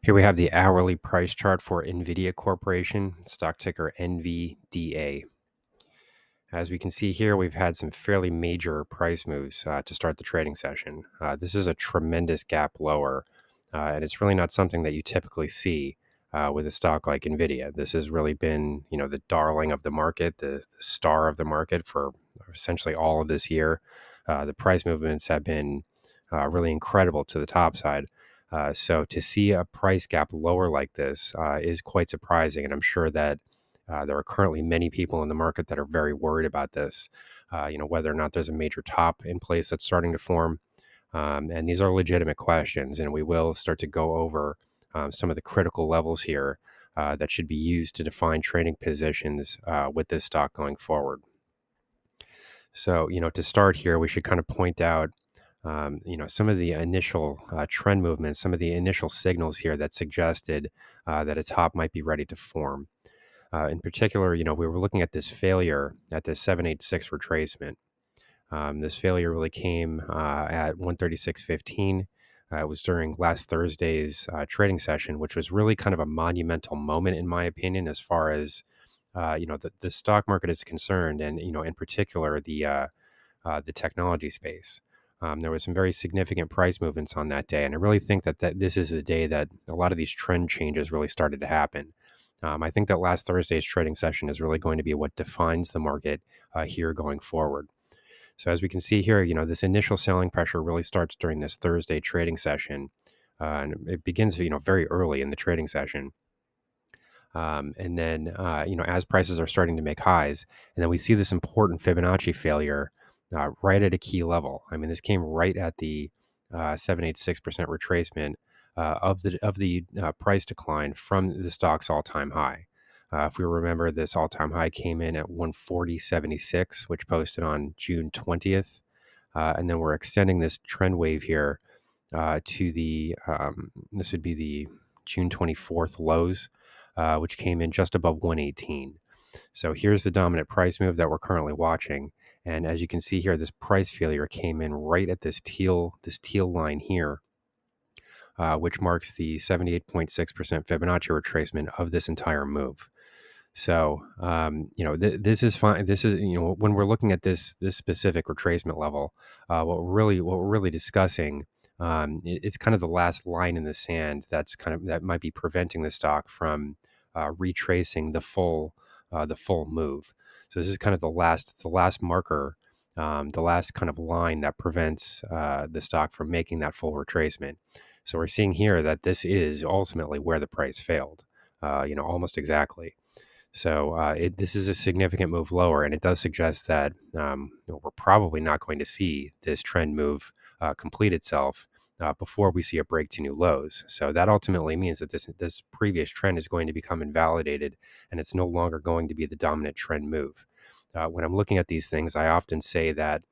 Here we have the hourly price chart for NVIDIA Corporation, stock ticker NVDA. As we can see here, we've had some fairly major price moves to start the trading session. This is a tremendous gap lower, and it's really not something that you typically see with a stock like NVIDIA. This has really been, the darling of the market, the star of the market for essentially all of this year. The price movements have been really incredible to the top side. So to see a price gap lower like this is quite surprising, and I'm sure that there are currently many people in the market that are very worried about this, whether or not there's a major top in place that's starting to form. And these are legitimate questions, and we will start to go over some of the critical levels here that should be used to define trading positions with this stock going forward. So, to start here, we should kind of point out, some of the initial trend movements, some of the initial signals here that suggested that a top might be ready to form. In particular, we were looking at this failure at the 786 retracement. This failure really came at 136.15. It was during last Thursday's trading session, which was really kind of a monumental moment, in my opinion, as far as the stock market is concerned, and in particular the technology space. There was some very significant price movements on that day, and I really think that this is the day that a lot of these trend changes really started to happen. I think that last Thursday's trading session is really going to be what defines the market here going forward. So as we can see here, this initial selling pressure really starts during this Thursday trading session, and it begins, very early in the trading session. And then, as prices are starting to make highs, and then we see this important Fibonacci failure right at a key level. I mean, this came right at the 786% retracement of the price decline from the stock's all-time high. If we remember, this all-time high came in at 140.76, which posted on June 20th. And then we're extending this trend wave here to this would be the June 24th lows, which came in just above 118. So here's the dominant price move that we're currently watching. And as you can see here, this price failure came in right at this teal line here, which marks the 78.6% Fibonacci retracement of this entire move. So, this is fine. This is, when we're looking at this specific retracement level, what we're really discussing, it's kind of the last line in the sand that might be preventing the stock from retracing the full move. So this is kind of the last marker, the last kind of line that prevents the stock from making that full retracement. So we're seeing here that this is ultimately where the price failed, almost exactly. So this is a significant move lower, and it does suggest that we're probably not going to see this trend move complete itself before we see a break to new lows. So that ultimately means that this previous trend is going to become invalidated, and it's no longer going to be the dominant trend move. When I'm looking at these things, I often say that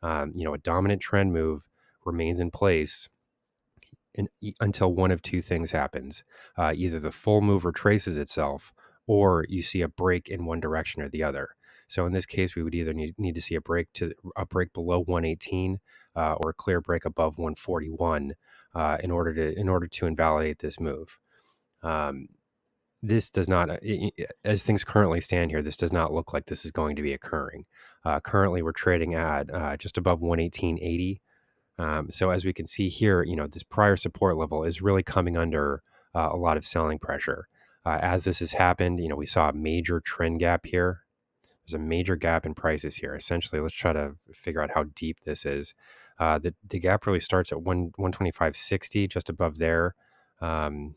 a dominant trend move remains in place until one of two things happens. Either the full move retraces itself, or you see a break in one direction or the other. So in this case, we would either need to see a break below 118 or a clear break above 141 in order to invalidate this move. This does not, as things currently stand here, this does not look like this is going to be occurring. Currently, we're trading at just above 118.80. So as we can see here, this prior support level is really coming under a lot of selling pressure. As this has happened, we saw a major trend gap here. There's a major gap in prices here. Essentially, let's try to figure out how deep this is. The gap really starts at 125.60, just above there, and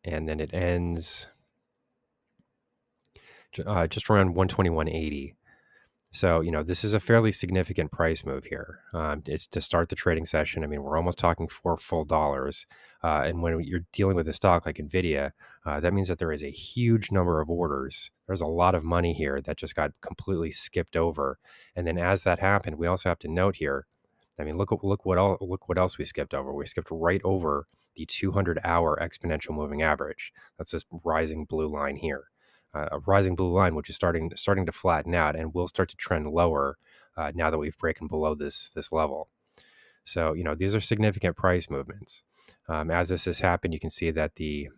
then it ends just around 121.80. So, this is a fairly significant price move here. It's to start the trading session. I mean, we're almost talking $4 full. And when you're dealing with a stock like NVIDIA, that means that there is a huge number of orders. There's a lot of money here that just got completely skipped over. And then as that happened, we also have to note here, I mean, look what else we skipped over. We skipped right over the 200-hour exponential moving average. That's this rising blue line here. A rising blue line, which is starting to flatten out and will start to trend lower now that we've broken below this level. So these are significant price movements. As this has happened, you can see that the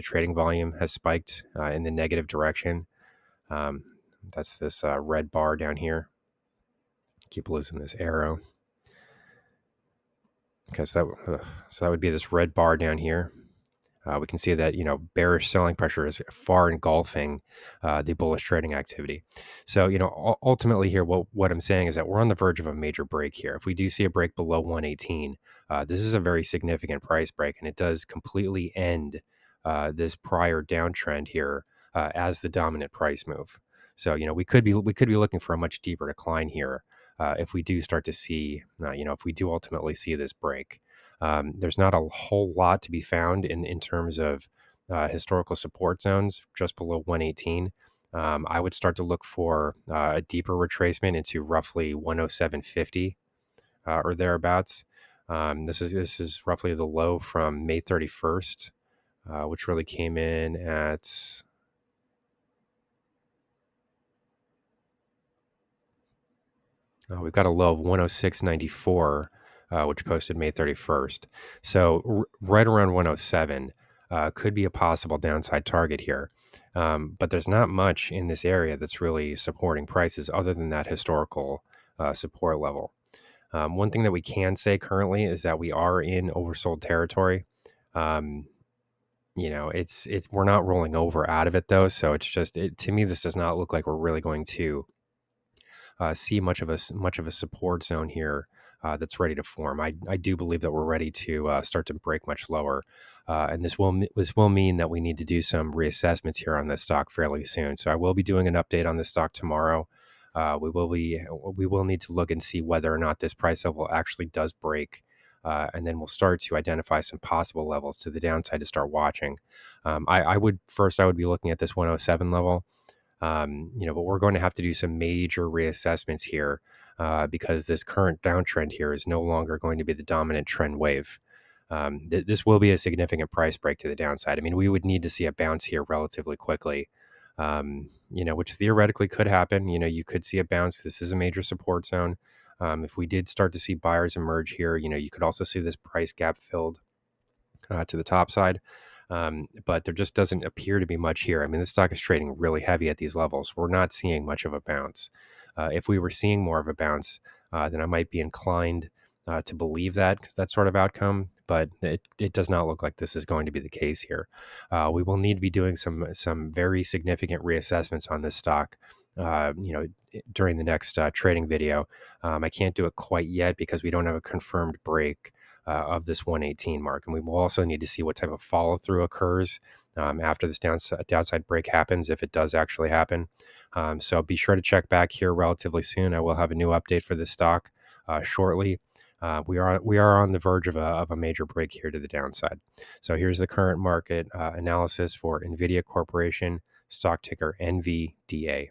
trading volume has spiked in the negative direction. Um, that's this red bar down here. Keep losing this arrow. Okay, so that would be this red bar down here. We can see that bearish selling pressure is far engulfing the bullish trading activity. So ultimately here, what I'm saying is that we're on the verge of a major break here. If we do see a break below 118, this is a very significant price break, and it does completely end this prior downtrend here as the dominant price move. So we could be looking for a much deeper decline here if we do start to see if we do ultimately see this break. There's not a whole lot to be found in terms of historical support zones just below 118. I would start to look for a deeper retracement into roughly 107.50 or thereabouts. This is roughly the low from May 31st, which really came in at. We've got a low of 106.94, which posted May 31st. So right around 107 could be a possible downside target here. But there's not much in this area that's really supporting prices other than that historical support level. One thing that we can say currently is that we are in oversold territory. Um, it's we're not rolling over out of it though, so to me this does not look like we're really going to see much of a support zone here that's ready to form. I do believe that we're ready to start to break much lower, and this will mean that we need to do some reassessments here on this stock fairly soon. So I will be doing an update on this stock tomorrow. We will need to look and see whether or not this price level actually does break. And then we'll start to identify some possible levels to the downside to start watching. I would be looking at this 107 level. But we're going to have to do some major reassessments here because this current downtrend here is no longer going to be the dominant trend wave. This will be a significant price break to the downside. I mean, we would need to see a bounce here relatively quickly, which theoretically could happen. You could see a bounce. This is a major support zone. If we did start to see buyers emerge here, you could also see this price gap filled to the top side. But there just doesn't appear to be much here. I mean, the stock is trading really heavy at these levels. We're not seeing much of a bounce. If we were seeing more of a bounce, then I might be inclined to believe that sort of outcome. But it does not look like this is going to be the case here. We will need to be doing some very significant reassessments on this stock. During the next trading video, I can't do it quite yet because we don't have a confirmed break of this 118 mark. And we will also need to see what type of follow through occurs after this downside break happens, if it does actually happen. So be sure to check back here relatively soon. I will have a new update for this stock shortly. We are on the verge of a major break here to the downside. So here's the current market analysis for NVIDIA Corporation, stock ticker NVDA.